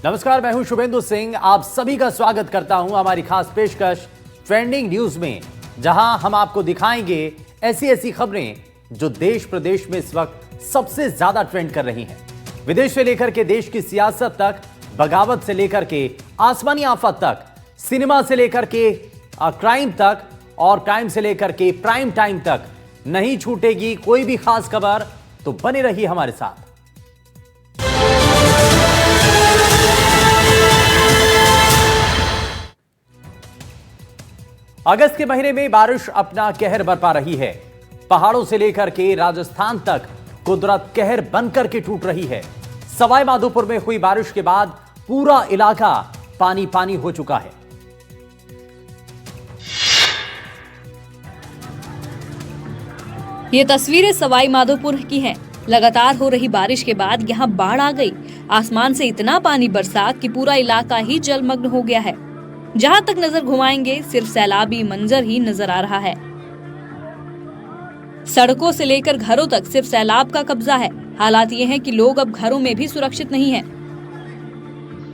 नमस्कार, मैं हूं शुभेंदु सिंह। आप सभी का स्वागत करता हूं हमारी खास पेशकश ट्रेंडिंग न्यूज में, जहां हम आपको दिखाएंगे ऐसी ऐसी खबरें जो देश प्रदेश में इस वक्त सबसे ज्यादा ट्रेंड कर रही हैं। विदेश से लेकर के देश की सियासत तक, बगावत से लेकर के आसमानी आफत तक, सिनेमा से लेकर के क्राइम तक और क्राइम से लेकर के प्राइम टाइम तक नहीं छूटेगी कोई भी खास खबर। तो बने रहिए हमारे साथ। अगस्त के महीने में बारिश अपना कहर बरपा रही है। पहाड़ों से लेकर के राजस्थान तक कुदरत कहर बनकर के टूट रही है। सवाई माधोपुर में हुई बारिश के बाद पूरा इलाका पानी पानी हो चुका है। ये तस्वीरें सवाई माधोपुर की हैं। लगातार हो रही बारिश के बाद यहाँ बाढ़ आ गई। आसमान से इतना पानी बरसा कि पूरा इलाका ही जलमग्न हो गया है। जहाँ तक नजर घुमाएंगे सिर्फ सैलाबी मंजर ही नजर आ रहा है। सड़कों से लेकर घरों तक सिर्फ सैलाब का कब्जा है। हालात ये हैं कि लोग अब घरों में भी सुरक्षित नहीं हैं।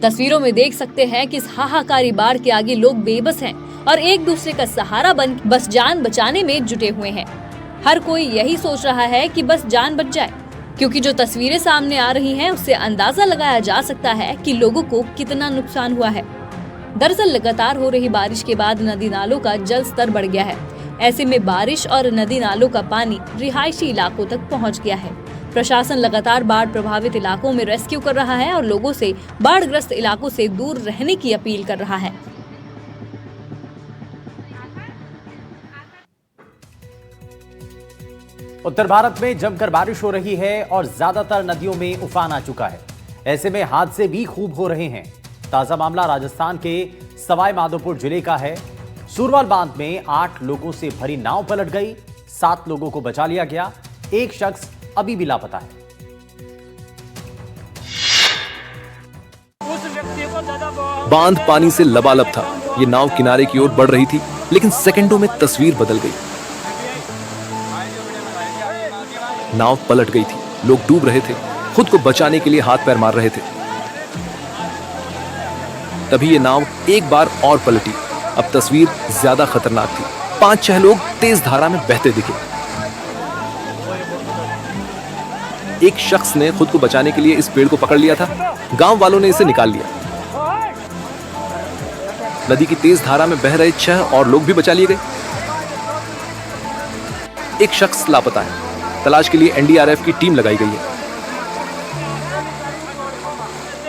तस्वीरों में देख सकते हैं कि इस हाहाकारी बाढ़ के आगे लोग बेबस हैं और एक दूसरे का सहारा बन बस जान बचाने में जुटे हुए हैं। हर कोई यही सोच रहा है कि बस जान बच जाए, क्योंकि जो तस्वीरें सामने आ रही हैं उससे अंदाजा लगाया जा सकता है कि लोगों को कितना नुकसान हुआ है। दरअसल लगातार हो रही बारिश के बाद नदी नालों का जल स्तर बढ़ गया है। ऐसे में बारिश और नदी नालों का पानी रिहायशी इलाकों तक पहुंच गया है। प्रशासन लगातार बाढ़ प्रभावित इलाकों में रेस्क्यू कर रहा है और लोगों से बाढ़ग्रस्त इलाकों से दूर रहने की अपील कर रहा है। उत्तर भारत में जमकर बारिश हो रही है और ज्यादातर नदियों में उफान आ चुका है। ऐसे में हादसे भी खूब हो रहे हैं। ताजा मामला राजस्थान के सवाई माधोपुर जिले का है। सूरवाल बांध में 8 लोगों से भरी नाव पलट गई। 7 लोगों को बचा लिया गया। एक शख्स अभी भी लापता है। बांध पानी से लबालब था। ये नाव किनारे की ओर बढ़ रही थी, लेकिन सेकंडों में तस्वीर बदल गई। नाव पलट गई थी। लोग डूब रहे थे, खुद को बचाने के लिए हाथ पैर मार रहे थे। तभी ये नाव एक बार और पलटी। अब तस्वीर ज्यादा खतरनाक थी। 5-6 लोग तेज धारा में बहते दिखे। एक शख्स ने खुद को बचाने के लिए इस पेड़ को पकड़ लिया था। गांव वालों ने इसे निकाल लिया। नदी की तेज धारा में बह रहे 6 और लोग भी बचा लिए गए। एक शख्स लापता है। तलाश के लिए एनडीआरएफ की टीम लगाई गई है।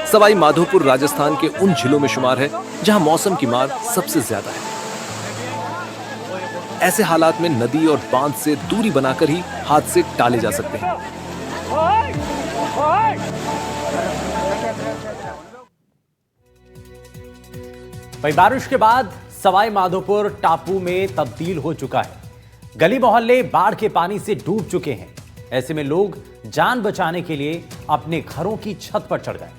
सवाई माधोपुर राजस्थान के उन जिलों में शुमार है जहां मौसम की मार सबसे ज्यादा है। ऐसे हालात में नदी और बांध से दूरी बनाकर ही हादसे टाले जा सकते हैं। वही बारिश के बाद सवाई माधोपुर टापू में तब्दील हो चुका है। गली मोहल्ले बाढ़ के पानी से डूब चुके हैं। ऐसे में लोग जान बचाने के लिए अपने घरों की छत पर चढ़ गए।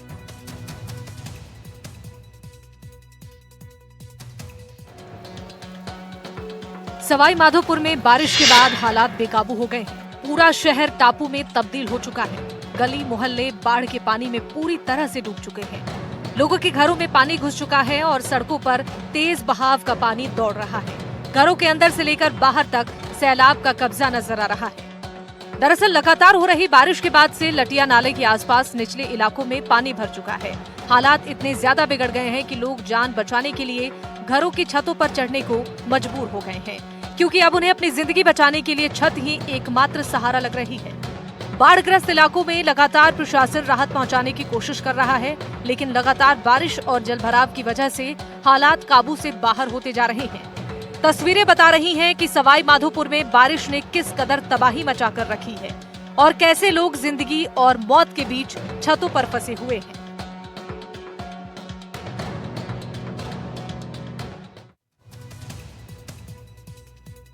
सवाई माधोपुर में बारिश के बाद हालात बेकाबू हो गए हैं। पूरा शहर टापू में तब्दील हो चुका है। गली मोहल्ले बाढ़ के पानी में पूरी तरह से डूब चुके हैं। लोगों के घरों में पानी घुस चुका है और सड़कों पर तेज बहाव का पानी दौड़ रहा है। घरों के अंदर से लेकर बाहर तक सैलाब का कब्जा नजर आ रहा है। दरअसल लगातार हो रही बारिश के बाद से लटिया नाले के आसपास निचले इलाकों में पानी भर चुका है। हालात इतने ज्यादा बिगड़ गए हैं कि लोग जान बचाने के लिए घरों की छतों पर चढ़ने को मजबूर हो गए हैं, क्योंकि अब उन्हें अपनी जिंदगी बचाने के लिए छत ही एकमात्र सहारा लग रही है। बाढ़ग्रस्त इलाकों में लगातार प्रशासन राहत पहुंचाने की कोशिश कर रहा है, लेकिन लगातार बारिश और जलभराव की वजह से हालात काबू से बाहर होते जा रहे हैं। तस्वीरें बता रही हैं कि सवाई माधोपुर में बारिश ने किस कदर तबाही मचा कर रखी है और कैसे लोग जिंदगी और मौत के बीच छतों पर फंसे हुए हैं।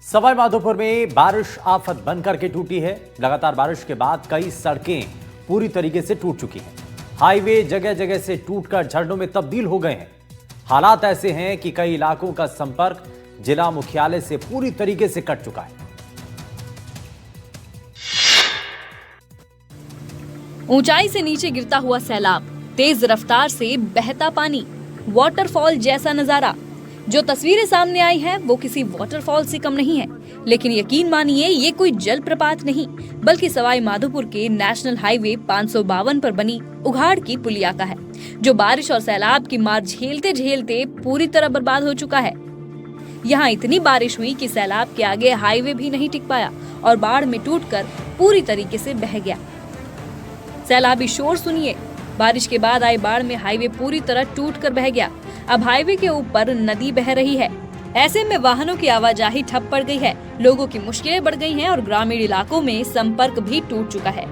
सवाई माधोपुर में बारिश आफत बनकर के टूटी है। लगातार बारिश के बाद कई सड़कें पूरी तरीके से टूट चुकी हैं। हाईवे जगह जगह से टूटकर झरनों में तब्दील हो गए हैं। हालात ऐसे हैं कि कई इलाकों का संपर्क जिला मुख्यालय से पूरी तरीके से कट चुका है। ऊंचाई से नीचे गिरता हुआ सैलाब, तेज रफ्तार से बहता पानी, वाटरफॉल जैसा नजारा। जो तस्वीरें सामने आई हैं वो किसी वाटरफॉल से कम नहीं है, लेकिन यकीन मानिए ये कोई जलप्रपात नहीं बल्कि सवाई माधोपुर के नेशनल हाईवे 552 पर बनी उघाड़ की पुलिया का है, जो बारिश और सैलाब की मार झेलते झेलते पूरी तरह बर्बाद हो चुका है। यहाँ इतनी बारिश हुई कि सैलाब के आगे हाईवे भी नहीं टिक पाया और बाढ़ में टूटकर पूरी तरीके से बह गया। सैलाबी शोर सुनिए, बारिश के बाद आई बाढ़ में हाईवे पूरी तरह टूटकर बह गया। अब हाईवे के ऊपर नदी बह रही है। ऐसे में वाहनों की आवाजाही ठप पड़ गई है, लोगों की मुश्किलें बढ़ गई हैं और ग्रामीण इलाकों में संपर्क भी टूट चुका है।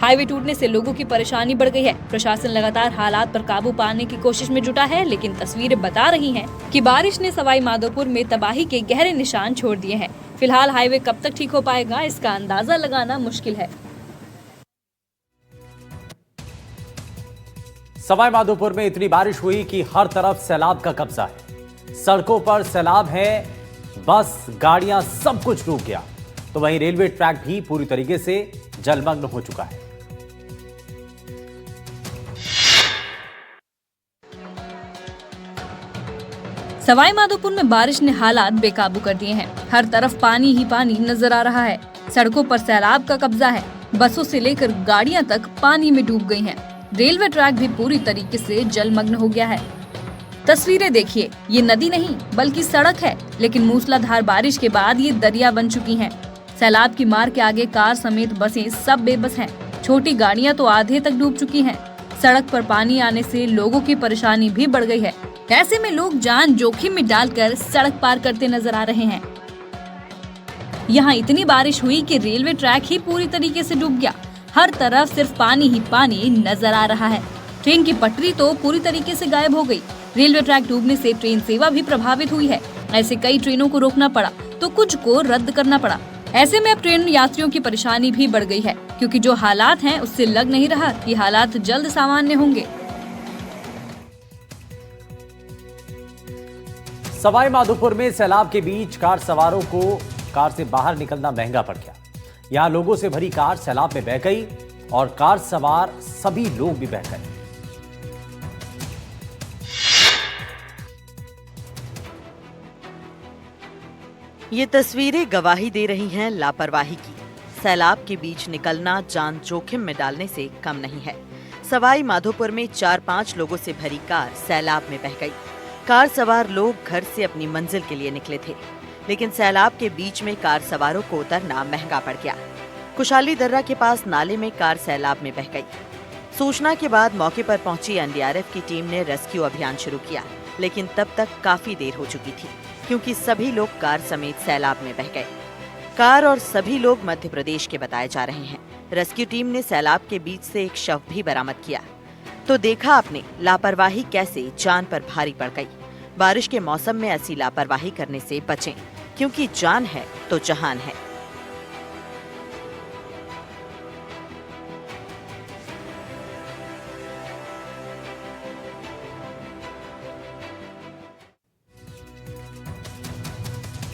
हाईवे टूटने से लोगों की परेशानी बढ़ गई है। प्रशासन लगातार हालात पर काबू पाने की कोशिश में जुटा है, लेकिन तस्वीरें बता रही हैं कि बारिश ने सवाई माधोपुर में तबाही के गहरे निशान छोड़ दिए हैं। फिलहाल हाईवे कब तक ठीक हो पाएगा, इसका अंदाजा लगाना मुश्किल है। सवाई माधोपुर में इतनी बारिश हुई कि हर तरफ सैलाब का कब्जा है। सड़कों पर सैलाब है, बस, गाड़ियां, सब कुछ डूब गया। तो वहीं रेलवे ट्रैक भी पूरी तरीके से जलमग्न हो चुका है। सवाई माधोपुर में बारिश ने हालात बेकाबू कर दिए हैं। हर तरफ पानी ही पानी नजर आ रहा है। सड़कों पर सैलाब का कब्जा है। बसों से लेकर गाड़ियां तक पानी में डूब गई हैं। रेलवे ट्रैक भी पूरी तरीके से जलमग्न हो गया है। तस्वीरें देखिए, ये नदी नहीं बल्कि सड़क है, लेकिन मूसलाधार बारिश के बाद ये दरिया बन चुकी हैं। सैलाब की मार के आगे कार समेत बसें सब बेबस हैं। छोटी गाड़ियां तो आधे तक डूब चुकी हैं। सड़क पर पानी आने से लोगों की परेशानी भी बढ़ गई है। ऐसे में लोग जान जोखिम में डालकर सड़क पार करते नजर आ रहे हैं। यहाँ इतनी बारिश हुई कि रेलवे ट्रैक ही पूरी तरीके से डूब गया। हर तरफ सिर्फ पानी ही पानी नजर आ रहा है। ट्रेन की पटरी तो पूरी तरीके से गायब हो गई। रेलवे ट्रैक डूबने से ट्रेन सेवा भी प्रभावित हुई है। ऐसे कई ट्रेनों को रोकना पड़ा तो कुछ को रद्द करना पड़ा। ऐसे में अब ट्रेन यात्रियों की परेशानी भी बढ़ गई है, क्योंकि जो हालात हैं उससे लग नहीं रहा कि हालात जल्द सामान्य होंगे। सवाई माधोपुर में सैलाब के बीच कार सवारों को कार से बाहर निकलना महंगा पड़ गया। यहां लोगों से भरी कार सैलाब में बह गई और कार सवार सभी लोग भी बह गए। ये तस्वीरें गवाही दे रही हैं लापरवाही की। सैलाब के बीच निकलना जान जोखिम में डालने से कम नहीं है। सवाई माधोपुर में 4-5 लोगों से भरी कार सैलाब में बह गई। कार सवार लोग घर से अपनी मंजिल के लिए निकले थे, लेकिन सैलाब के बीच में कार सवारों को उतरना महंगा पड़ गया। कुशाली दर्रा के पास नाले में कार सैलाब में बह गई। सूचना के बाद मौके पर पहुंची एनडीआरएफ की टीम ने रेस्क्यू अभियान शुरू किया, लेकिन तब तक काफी देर हो चुकी थी, क्योंकि सभी लोग कार समेत सैलाब में बह गए। कार और सभी लोग मध्य प्रदेश के बताए जा रहे हैं। रेस्क्यू टीम ने सैलाब के बीच से एक शव भी बरामद किया। तो देखा आपने लापरवाही कैसे जान पर भारी पड़ गई। बारिश के मौसम में ऐसी लापरवाही करने से बचें, क्योंकि जान है तो जहान है।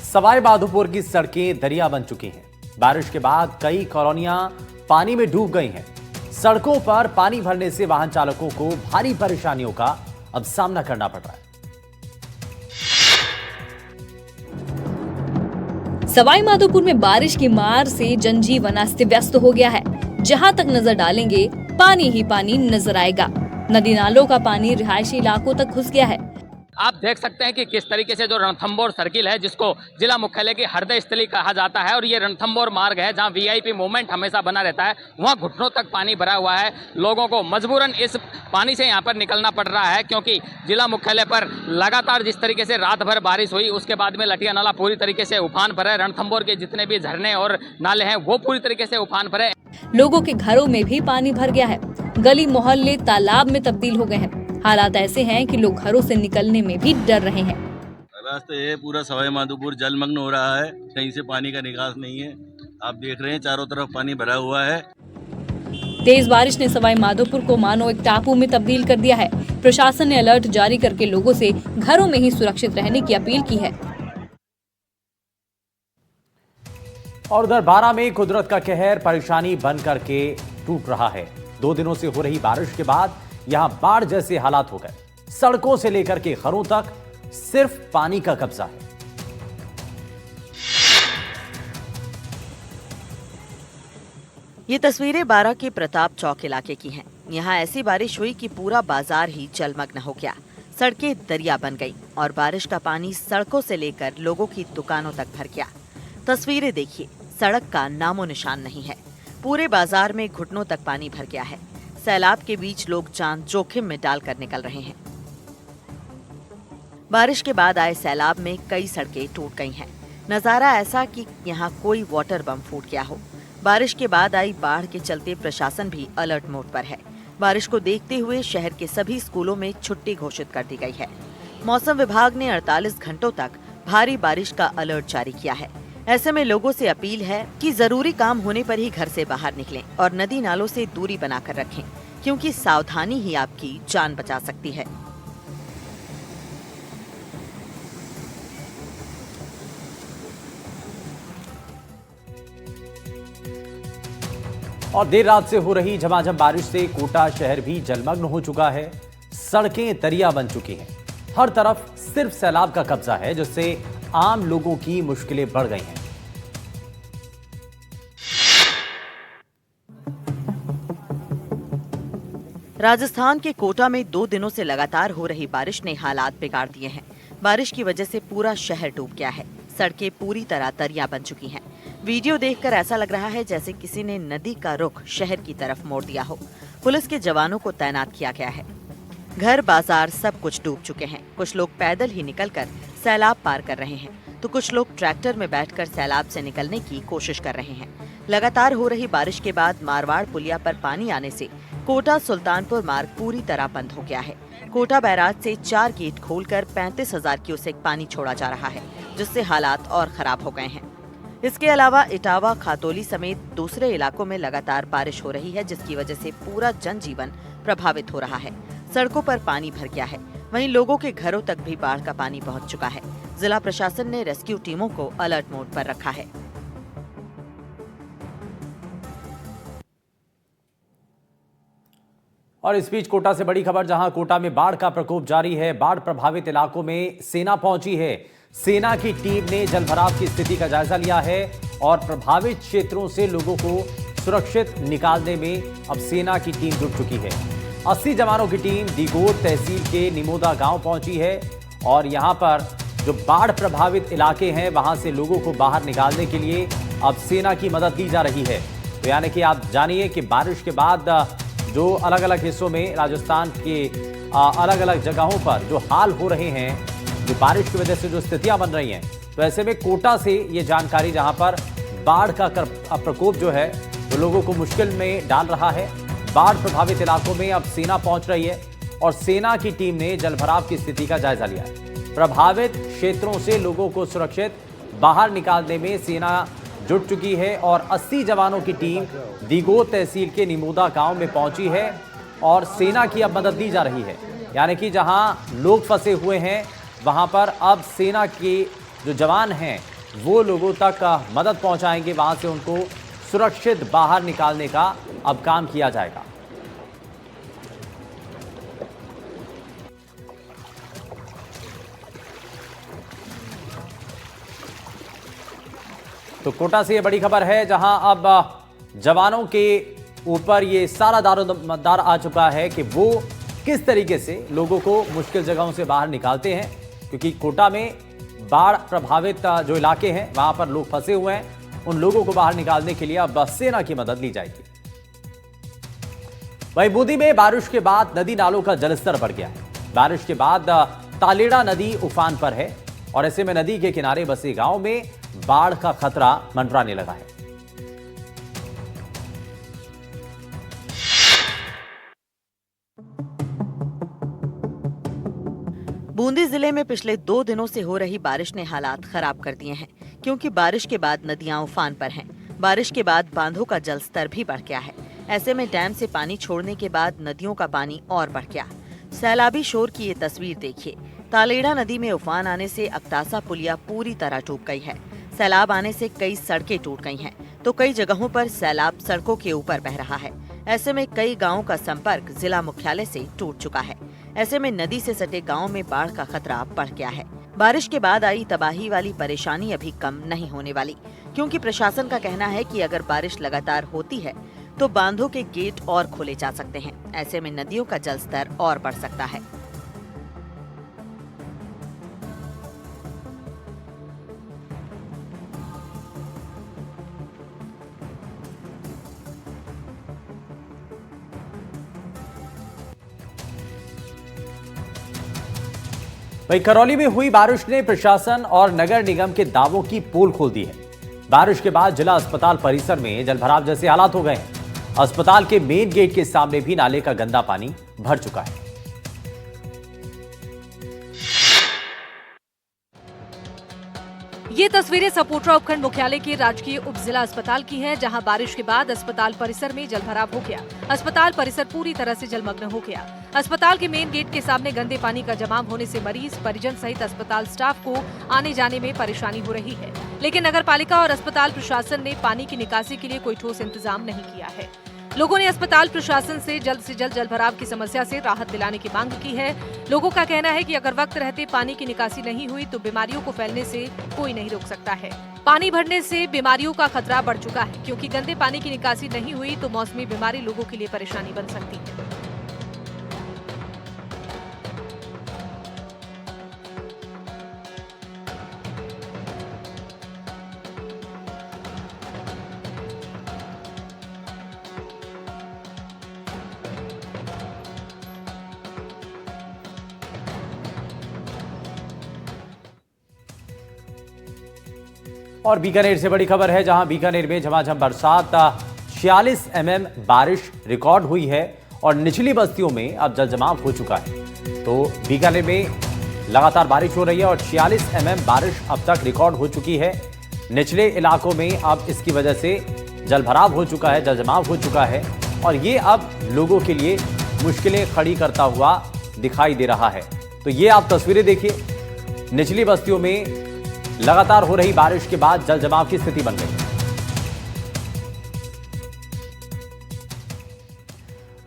सवाई माधोपुर की सड़कें दरिया बन चुकी हैं। बारिश के बाद कई कॉलोनियां पानी में डूब गई हैं। सड़कों पर पानी भरने से वाहन चालकों को भारी परेशानियों का अब सामना करना पड़ रहा है। सवाई माधोपुर में बारिश की मार से जनजीवन अस्त व्यस्त हो गया है। जहां तक नजर डालेंगे पानी ही पानी नजर आएगा। नदी नालों का पानी रिहायशी इलाकों तक घुस गया है। आप देख सकते हैं कि किस तरीके से जो रणथंबोर सर्किल है, जिसको जिला मुख्यालय की हृदय स्थली कहा जाता है, और ये रणथंबोर मार्ग है जहां वीआईपी मूवमेंट हमेशा बना रहता है, वहां घुटनों तक पानी भरा हुआ है। लोगों को मजबूरन इस पानी से यहां पर निकलना पड़ रहा है, क्योंकि जिला मुख्यालय पर लगातार जिस तरीके से रात भर बारिश हुई, उसके बाद में लठिया नाला पूरी तरीके से उफान पर है। रणथंबोर के जितने भी झरने और नाले हैं वो पूरी तरीके से उफान पर है। लोगों के घरों में भी पानी भर गया है। गली मोहल्ले तालाब में तब्दील हो गए हैं। हालात ऐसे हैं कि लोग घरों से निकलने में भी डर रहे हैं। रास्ते ये पूरा सवाई माधोपुर जलमग्न हो रहा है, कहीं से पानी का निकास नहीं है। आप देख रहे हैं चारों तरफ पानी भरा हुआ है। तेज बारिश ने सवाई माधोपुर को मानो एक टापू में तब्दील कर दिया है। प्रशासन ने अलर्ट जारी करके लोगों से घरों में ही सुरक्षित रहने की अपील की है। और उधर बारां में कुदरत का कहर परेशानी बन करके टूट रहा है। 2 दिनों से हो रही बारिश के बाद यहां बाढ़ जैसे हालात हो गए। सड़कों से लेकर के घरों तक सिर्फ पानी का कब्जा है। ये तस्वीरें बारा के प्रताप चौक इलाके की हैं। यहाँ ऐसी बारिश हुई कि पूरा बाजार ही जलमग्न हो गया। सड़कें दरिया बन गई और बारिश का पानी सड़कों से लेकर लोगों की दुकानों तक भर गया। तस्वीरें देखिए, सड़क का नामो निशान नहीं है। पूरे बाजार में घुटनों तक पानी भर गया है। सैलाब के बीच लोग जान जोखिम में डालकर निकल रहे हैं। बारिश के बाद आए सैलाब में कई सड़कें टूट गई हैं। नजारा ऐसा कि यहाँ कोई वाटर बम फूट गया हो। बारिश के बाद आई बाढ़ के चलते प्रशासन भी अलर्ट मोड पर है। बारिश को देखते हुए शहर के सभी स्कूलों में छुट्टी घोषित कर दी गई है। मौसम विभाग ने 48 घंटों तक भारी बारिश का अलर्ट जारी किया है। ऐसे में लोगों से अपील है कि जरूरी काम होने पर ही घर से बाहर निकलें और नदी नालों से दूरी बनाकर रखें, क्योंकि सावधानी ही आपकी जान बचा सकती है। और देर रात से हो रही झमाझम बारिश से कोटा शहर भी जलमग्न हो चुका है। सड़कें दरिया बन चुकी हैं। हर तरफ सिर्फ सैलाब का कब्जा है, जिससे आम लोगों की मुश्किलें बढ़ गई हैं। राजस्थान के कोटा में 2 दिनों से लगातार हो रही बारिश ने हालात बिगाड़ दिए हैं। बारिश की वजह से पूरा शहर डूब गया है। सड़कें पूरी तरह दरिया बन चुकी हैं। वीडियो देखकर ऐसा लग रहा है जैसे किसी ने नदी का रुख शहर की तरफ मोड़ दिया हो। पुलिस के जवानों को तैनात किया गया है। घर बाजार सब कुछ डूब चुके हैं। कुछ लोग पैदल ही निकलकर सैलाब पार कर रहे हैं, तो कुछ लोग ट्रैक्टर में बैठकर सैलाब से निकलने की कोशिश कर रहे हैं। लगातार हो रही बारिश के बाद मारवाड़ पुलिया पर पानी आने से कोटा सुल्तानपुर मार्ग पूरी तरह बंद हो गया है। कोटा बैराज से 4 गेट खोलकर 35,000 क्यूसेक पानी छोड़ा जा रहा है, जिससे हालात और खराब हो गए हैं। इसके अलावा इटावा, खातोली समेत दूसरे इलाकों में लगातार बारिश हो रही है, जिसकी वजह से पूरा जनजीवन प्रभावित हो रहा है। सड़कों पर पानी भर गया है। वहीं लोगों के घरों तक भी बाढ़ का पानी पहुंच चुका है। जिला प्रशासन ने रेस्क्यू टीमों को अलर्ट मोड पर रखा है। और इस बीच कोटा से बड़ी खबर, जहां कोटा में बाढ़ का प्रकोप जारी है। बाढ़ प्रभावित इलाकों में सेना पहुंची है। सेना की टीम ने जलभराव की स्थिति का जायजा लिया है और प्रभावित क्षेत्रों से लोगों को सुरक्षित निकालने में अब सेना की टीम जुट चुकी है। 80 जवानों की टीम दिगोट तहसील के निमोदा गांव पहुंची है और यहां पर जो बाढ़ प्रभावित इलाके हैं वहां से लोगों को बाहर निकालने के लिए अब सेना की मदद ली जा रही है। तो यानी कि आप जानिए कि बारिश के बाद जो अलग अलग हिस्सों में राजस्थान के अलग अलग जगहों पर जो हाल हो रहे हैं, जो बारिश की वजह से जो स्थितियां बन रही हैं, तो ऐसे में कोटा से ये जानकारी, जहां पर बाढ़ का प्रकोप जो है वो लोगों को मुश्किल में डाल रहा है। बाढ़ प्रभावित इलाकों में अब सेना पहुंच रही है और सेना की टीम ने जलभराव की स्थिति का जायजा लिया है। प्रभावित क्षेत्रों से लोगों को सुरक्षित बाहर निकालने में सेना जुट चुकी है और 80 जवानों की टीम दिगोट तहसील के निमोदा गांव में पहुंची है और सेना की अब मदद ली जा रही है। यानी कि जहां लोग फंसे हुए हैं वहां पर अब सेना के जो जवान हैं वो लोगों तक मदद पहुंचाएंगे। वहां से उनको सुरक्षित बाहर निकालने का अब काम किया जाएगा। तो कोटा से ये बड़ी खबर है, जहां अब जवानों के ऊपर ये सारा दारोमदार आ चुका है कि वो किस तरीके से लोगों को मुश्किल जगहों से बाहर निकालते हैं, क्योंकि कोटा में बाढ़ प्रभावित जो इलाके हैं वहां पर लोग फंसे हुए हैं। उन लोगों को बाहर निकालने के लिए अब सेना की मदद ली जाएगी। वहीं बूंदी में बारिश के बाद नदी नालों का जलस्तर बढ़ गया है। बारिश के बाद तालेड़ा नदी उफान पर है और ऐसे में नदी के किनारे बसे गांव में बाढ़ का खतरा मंडराने लगा है। बूंदी जिले में पिछले 2 दिनों से हो रही बारिश ने हालात खराब कर दिए हैं, क्योंकि बारिश के बाद नदियां उफान पर हैं। बारिश के बाद बांधों का जलस्तर भी बढ़ गया है। ऐसे में डैम से पानी छोड़ने के बाद नदियों का पानी और बढ़ गया। सैलाबी शोर की ये तस्वीर देखिए। तालेड़ा नदी में उफान आने से अक्तासा पुलिया पूरी तरह डूब गई है। सैलाब आने से कई सड़कें टूट गई हैं, तो कई जगहों पर सैलाब सड़कों के ऊपर बह रहा है। ऐसे में कई गांवों का संपर्क जिला मुख्यालय से टूट चुका है। ऐसे में नदी से सटे गांव में बाढ़ का खतरा बढ़ गया है। बारिश के बाद आई तबाही वाली परेशानी अभी कम नहीं होने वाली, क्योंकि प्रशासन का कहना है कि अगर बारिश लगातार होती है तो बांधों के गेट और खोले जा सकते हैं। ऐसे में नदियों का जलस्तर और बढ़ सकता है। वहीं करौली में हुई बारिश ने प्रशासन और नगर निगम के दावों की पोल खोल दी है। बारिश के बाद जिला अस्पताल परिसर में जलभराव जैसे हालात हो गए हैं। अस्पताल के मेन गेट के सामने भी नाले का गंदा पानी भर चुका है। ये तस्वीरें सपोट्रा उपखंड मुख्यालय के राजकीय उप जिला अस्पताल की हैं, जहां बारिश के बाद अस्पताल परिसर में जलभराव हो गया। अस्पताल परिसर पूरी तरह से जलमग्न हो गया। अस्पताल के मेन गेट के सामने गंदे पानी का जमाव होने से मरीज, परिजन सहित अस्पताल स्टाफ को आने जाने में परेशानी हो रही है। लेकिन नगर पालिका और अस्पताल प्रशासन ने पानी की निकासी के लिए कोई ठोस इंतजाम नहीं किया है। लोगों ने अस्पताल प्रशासन से जल्द जलभराव की समस्या से राहत दिलाने की मांग की है। लोगों का कहना है कि अगर वक्त रहते पानी की निकासी नहीं हुई तो बीमारियों को फैलने से कोई नहीं रोक सकता है। पानी भरने से बीमारियों का खतरा बढ़ चुका है, क्योंकि गंदे पानी की निकासी नहीं हुई तो मौसमी बीमारी लोगों के लिए परेशानी बन सकती है। और बीकानेर से बड़ी खबर है, जहां बीकानेर में झमाझम बरसात 46 mm बारिश रिकॉर्ड हुई है और निचली बस्तियों में अब जलजमाव हो चुका है। तो बीकानेर में लगातार बारिश हो रही है और 46 mm बारिश अब तक रिकॉर्ड हो चुकी है। निचले इलाकों में अब इसकी वजह से जलभराव हो चुका है, जलजमाव हो चुका है और ये अब लोगों के लिए मुश्किलें खड़ी करता हुआ दिखाई दे रहा है। तो ये आप तस्वीरें देखिए, निचली बस्तियों में लगातार हो रही बारिश के बाद जलजमाव की स्थिति बन गई।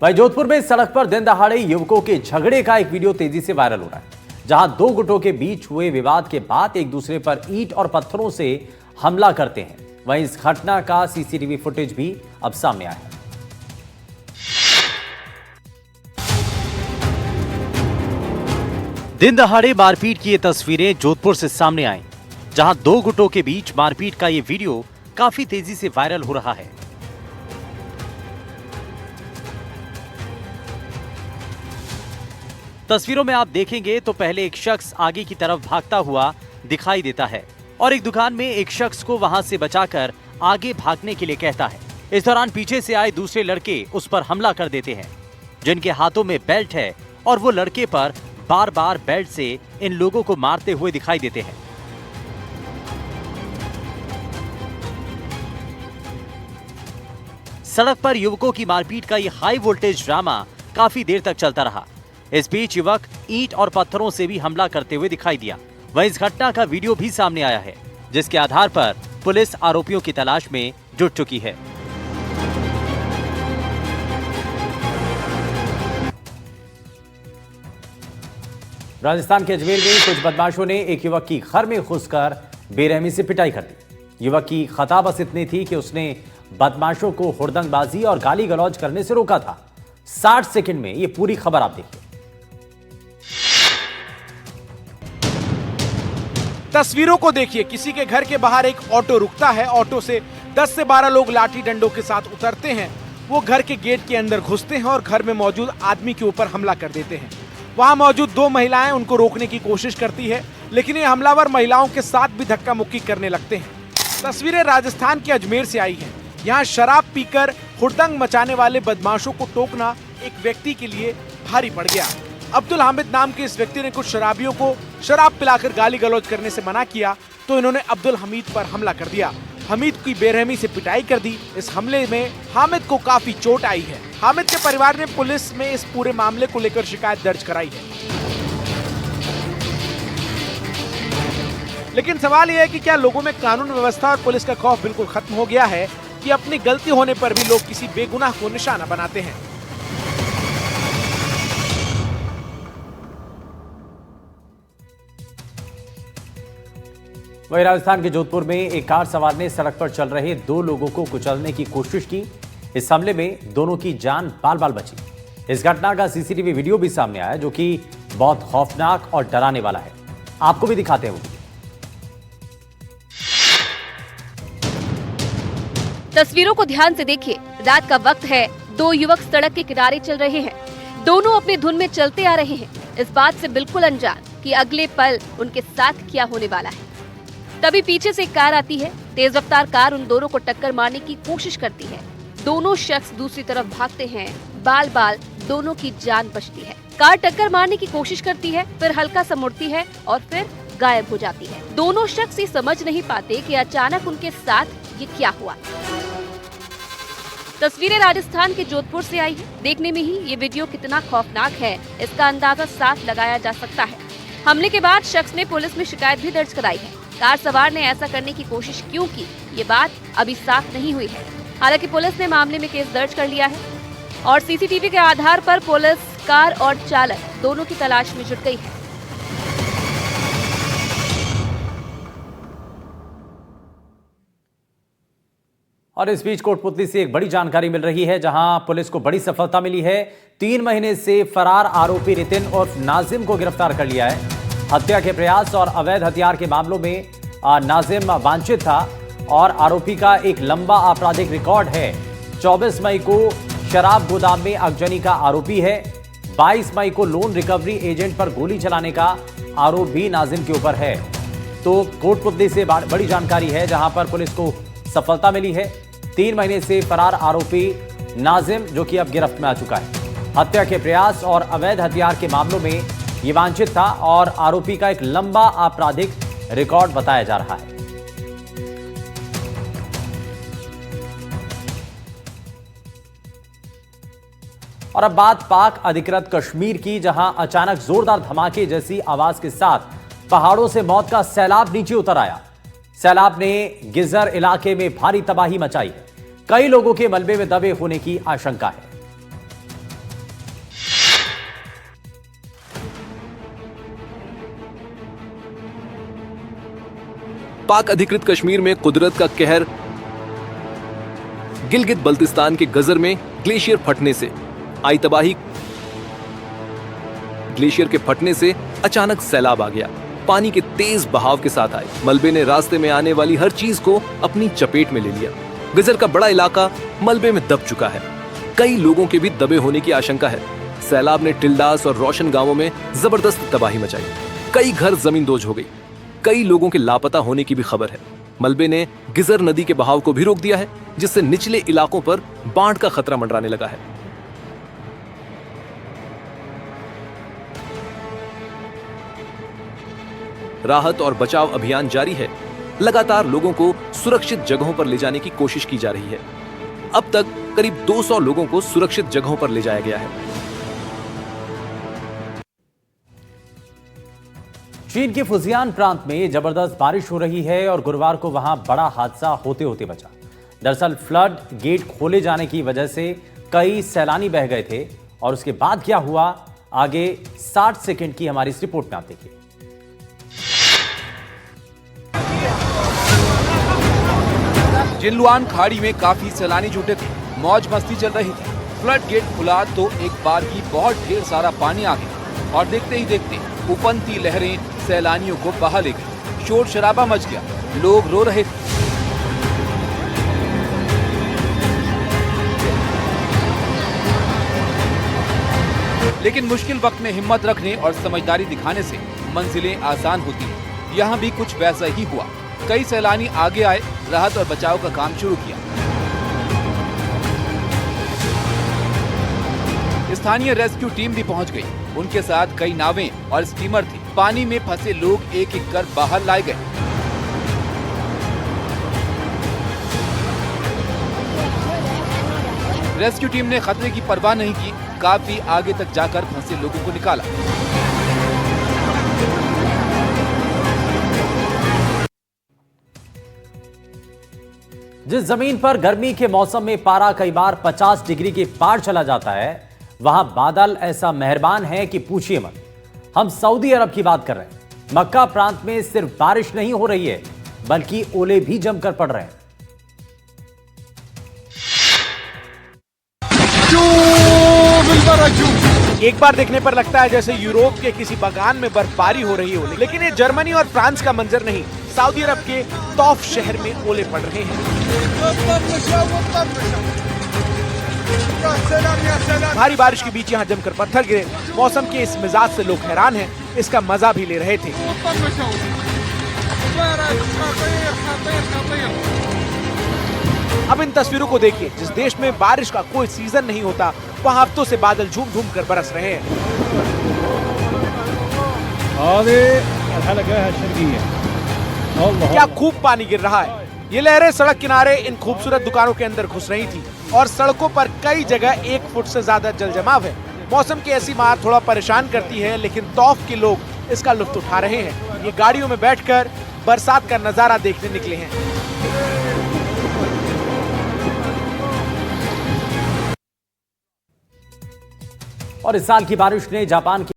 वहीं जोधपुर में सड़क पर दिन दहाड़े युवकों के झगड़े का एक वीडियो तेजी से वायरल हो रहा है, जहां दो गुटों के बीच हुए विवाद के बाद एक दूसरे पर ईंट और पत्थरों से हमला करते हैं। वहीं इस घटना का सीसीटीवी फुटेज भी अब सामने आया है। दिन दहाड़े मारपीट की ये तस्वीरें जोधपुर से सामने आई, जहां दो गुटों के बीच मारपीट का ये वीडियो काफी तेजी से वायरल हो रहा है। तस्वीरों में आप देखेंगे तो पहले एक शख्स आगे की तरफ भागता हुआ दिखाई देता है और एक दुकान में एक शख्स को वहां से बचाकर आगे भागने के लिए कहता है। इस दौरान पीछे से आए दूसरे लड़के उस पर हमला कर देते हैं, जिनके हाथों में बेल्ट है और वो लड़के पर बार बार बेल्ट से इन लोगों को मारते हुए दिखाई देते हैं। सड़क पर युवकों की मारपीट का ये हाई वोल्टेज ड्रामा काफी देर तक चलता रहा। इस बीच युवक ईंट और पत्थरों से भी हमला करते हुए दिखाई दिया। वहीं इस घटना का वीडियो भी सामने आया है, जिसके आधार पर पुलिस आरोपियों की तलाश में जुट चुकी है। राजस्थान के अजमेर में कुछ बदमाशों ने एक युवक की घर में घुसकर बेरहमी से पिटाई कर दी। युवक की खता बस इतनी थी कि उसने बदमाशों को हुड़दंगबाजी और गाली गलौज करने से रोका था। 60 सेकंड में ये पूरी खबर आप देखिए। तस्वीरों को देखिए, किसी के घर के बाहर एक ऑटो रुकता है। ऑटो से 10 से 12 लोग लाठी डंडों के साथ उतरते हैं। वो घर के गेट के अंदर घुसते हैं और घर में मौजूद आदमी के ऊपर हमला कर देते हैं। वहां मौजूद 2 महिलाएं उनको रोकने की कोशिश करती है, लेकिन ये हमलावर महिलाओं के साथ भी धक्का मुक्की करने लगते हैं। तस्वीरें राजस्थान के अजमेर से आई हैं। यहाँ शराब पीकर हुड़दंग मचाने वाले बदमाशों को टोकना एक व्यक्ति के लिए भारी पड़ गया। अब्दुल हामिद नाम के इस व्यक्ति ने कुछ शराबियों को शराब पिलाकर गाली गलौज करने से मना किया, तो इन्होंने अब्दुल हमीद पर हमला कर दिया। हमीद की बेरहमी से पिटाई कर दी। इस हमले में हामिद को काफी चोट आई है। हामिद के परिवार ने पुलिस में इस पूरे मामले को लेकर शिकायत दर्ज कराई है। लेकिन सवाल यह है कि क्या लोगों में कानून व्यवस्था और पुलिस का खौफ बिल्कुल खत्म हो गया है? कि अपनी गलती होने पर भी लोग किसी बेगुनाह को निशाना बनाते हैं। वहीं राजस्थान के जोधपुर में एक कार सवार ने सड़क पर चल रहे 2 लोगों को कुचलने की कोशिश की। इस हमले में दोनों की जान बाल बाल बची। इस घटना का सीसीटीवी वीडियो भी सामने आया, जो कि बहुत खौफनाक और डराने वाला है। आपको भी दिखाते हैं वो। तस्वीरों को ध्यान से देखिए। रात का वक्त है, 2 युवक सड़क के किनारे चल रहे हैं। दोनों अपनी धुन में चलते आ रहे हैं, इस बात से बिल्कुल अनजान कि अगले पल उनके साथ क्या होने वाला है। तभी पीछे से एक कार आती है। तेज रफ्तार कार उन दोनों को टक्कर मारने की कोशिश करती है। दोनों शख्स दूसरी तरफ भागते हैं। बाल बाल दोनों की जान बचती है। कार टक्कर मारने की कोशिश करती है, फिर हल्का सा मुड़ती है और फिर गायब हो जाती है। दोनों शख्स ये समझ नहीं पाते कि अचानक उनके साथ ये क्या हुआ। तस्वीरें राजस्थान के जोधपुर से आई है। देखने में ही ये वीडियो कितना खौफनाक है, इसका अंदाजा साफ लगाया जा सकता है। हमले के बाद शख्स ने पुलिस में शिकायत भी दर्ज कराई है। कार सवार ने ऐसा करने की कोशिश क्यों की, ये बात अभी साफ नहीं हुई है। हालांकि पुलिस ने मामले में केस दर्ज कर लिया है और सीसीटीवी के आधार पर पुलिस कार और चालक दोनों की तलाश में जुट गई है। और इस बीच कोटपुतली से एक बड़ी जानकारी मिल रही है, जहां पुलिस को बड़ी सफलता मिली है। 3 महीने से फरार आरोपी नितिन और नाजिम को गिरफ्तार कर लिया है। हत्या के प्रयास और अवैध हथियार के मामलों में नाजिम वांछित था और आरोपी का एक लंबा आपराधिक रिकॉर्ड है। 24 मई को शराब गोदाम में आगजनी का आरोपी है। 22 मई को लोन रिकवरी एजेंट पर गोली चलाने का आरोप भी नाजिम के ऊपर है। तो कोटपुतली से बड़ी जानकारी है, जहां पर पुलिस को सफलता मिली है। 3 महीने से फरार आरोपी नाजिम, जो कि अब गिरफ्त में आ चुका है। हत्या के प्रयास और अवैध हथियार के मामलों में ये वांछित था और आरोपी का एक लंबा आपराधिक रिकॉर्ड बताया जा रहा है। और अब बात पाक अधिकृत कश्मीर की, जहां अचानक जोरदार धमाके जैसी आवाज के साथ पहाड़ों से मौत का सैलाब नीचे उतर आया। सैलाब ने गिजर इलाके में भारी तबाही मचाई है। कई लोगों के मलबे में दबे होने की आशंका है। पाक अधिकृत कश्मीर में कुदरत का कहर। गिलगित बल्तिस्तान के गजर में ग्लेशियर फटने से आई तबाही। ग्लेशियर के फटने से अचानक सैलाब आ गया। पानी के तेज बहाव के साथ आए मलबे ने रास्ते में आने वाली हर चीज को अपनी चपेट में ले लिया। गजर का बड़ा इलाका मलबे में दब चुका है। कई लोगों के भी दबे होने की आशंका है। सैलाब ने टिल्डास और रोशन गांवों में जबरदस्त तबाही मचाई। कई घर जमींदोज हो गई। कई लोगों के लापता होने की भी खबर है। मलबे ने गिजर नदी के बहाव को भी रोक दिया है, जिससे निचले इलाकों पर बाढ़ का खतरा मंडराने लगा है। राहत और बचाव अभियान जारी है। लगातार लोगों को सुरक्षित जगहों पर ले जाने की कोशिश की जा रही है। अब तक करीब 200 लोगों को सुरक्षित जगहों पर ले जाया गया है। चीन के फुजियान प्रांत में जबरदस्त बारिश हो रही है और गुरुवार को वहां बड़ा हादसा होते होते बचा। दरअसल फ्लड गेट खोले जाने की वजह से कई सैलानी बह गए थे और उसके बाद क्या हुआ, आगे 60 सेकंड की हमारी इस रिपोर्ट में आप देखिए। जिनलुआन खाड़ी में काफी सैलानी जुटे थे। मौज मस्ती चल रही थी। फ्लड गेट खुला तो एक बार की बहुत ढेर सारा पानी आ गया और देखते ही देखते उफनती लहरें सैलानियों को बहा ले गई। शोर शराबा मच गया। लोग रो रहे थे। लेकिन मुश्किल वक्त में हिम्मत रखने और समझदारी दिखाने से मंजिलें आसान होती हैं। यहाँ भी कुछ वैसा ही हुआ। कई सैलानी आगे आए, राहत और बचाव का काम शुरू किया। स्थानीय रेस्क्यू टीम भी पहुंच गई। उनके साथ कई नावें और स्टीमर थी। पानी में फंसे लोग एक एक कर बाहर लाए गए। रेस्क्यू टीम ने खतरे की परवाह नहीं की। काफी आगे तक जाकर फंसे लोगों को निकाला। जिस जमीन पर गर्मी के मौसम में पारा कई बार 50 डिग्री के पार चला जाता है, वहां बादल ऐसा मेहरबान है कि पूछिए मत। हम सऊदी अरब की बात कर रहे हैं। मक्का प्रांत में सिर्फ बारिश नहीं हो रही है, बल्कि ओले भी जमकर पड़ रहे हैं। एक बार देखने पर लगता है जैसे यूरोप के किसी बागान में बर्फबारी हो रही हो, लेकिन ये जर्मनी और फ्रांस का मंजर नहीं, सऊदी अरब के तौफ शहर में ओले पड़ रहे हैं। भारी बारिश के बीच यहाँ जमकर पत्थर गिरे। मौसम के इस मिजाज से लोग हैरान हैं, इसका मजा भी ले रहे थे। अब इन तस्वीरों को देखिए। जिस देश में बारिश का कोई सीजन नहीं होता, वहाँ हफ्तों से बादल झूम झूम कर बरस रहे हैं। क्या खूब पानी गिर रहा है। ये लहरें सड़क किनारे इन खूबसूरत दुकानों के अंदर घुस रही थी और सड़कों पर कई जगह 1 फुट से ज्यादा जल जमाव है। मौसम की ऐसी मार थोड़ा परेशान करती है, लेकिन तौफ के लोग इसका लुत्फ उठा रहे हैं। ये गाड़ियों में बैठकर बरसात का नजारा देखने निकले हैं। और इस साल की बारिश ने जापान की